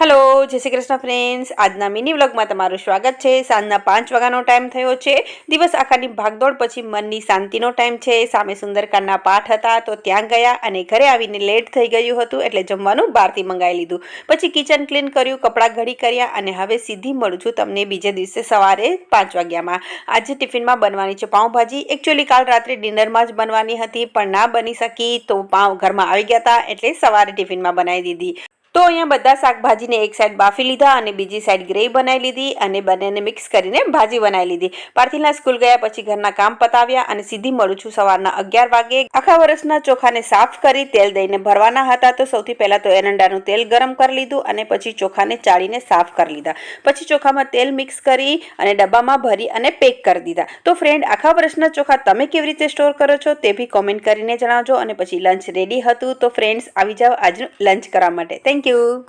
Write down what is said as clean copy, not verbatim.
Hello जय Shri Krishna friends. आजना mini vlog में तमारुं स्वागत है। सांजना 5 वाग्यानो टाइम थयो छे। दिवस आखानी भागदौड़ पछी मननी शांतिनो टाइम छे। सामे सुंदरकांडना पाठ हता तो त्यां गया अने घरे आवीने लेट थई गयुं हतुं એટલે જમવાનું બહારથી મંગાવી લીધું। પછી કિચન ક્લીન કર્યું, કપડાં ઘડી કર્યા અને હવે સીધી મળું છું તમને બીજે દિવસે સવારે 5 વાગ્યામાં। આજે ટિફિનમાં બનવાની છે પાઉંભાજી। एक्चुअली કાલ રાત્રે ડિનરમાં જ બનવાની હતી પણ ના બની શકી તો પાઉં ઘરમાં આવી ગયા હતા એટલે સવારે ટિફિનમાં બનાવી દીધી। तो अहींया बधा शाकभाजी ने एक साइड बाफी लीधा और बीजी साइड ग्रेवी बनाई लीधी और बने मिक्स करीने भाजी बनाई लीधी। पार्थिलना स्कूल गया पछी घरना काम पताव्या अने सीधी मळुं छुं सवाરના 11 वागे। आखा वर्षना चोखाने साफ करी तेल दईने भरवाना हता तो सौथी पहेला तो एरंडानुं तेल गरम करी लीधुं अने पछी चोखाने चाळीने साफ करी लीधा। पछी चोखामां तेल मिक्स करी अने डब्बामां भरी अने पेक करी दीधा। तो फ्रेंड आखा वर्षना चोखा तमे केवी रीते स्टोर करो छो ते भी कमेंट करीने जणावजो। अने पछी लंच रेडी हतुं तो फ्रेंड्स आवी जाओ आज लंच करवा माटे। Thank you.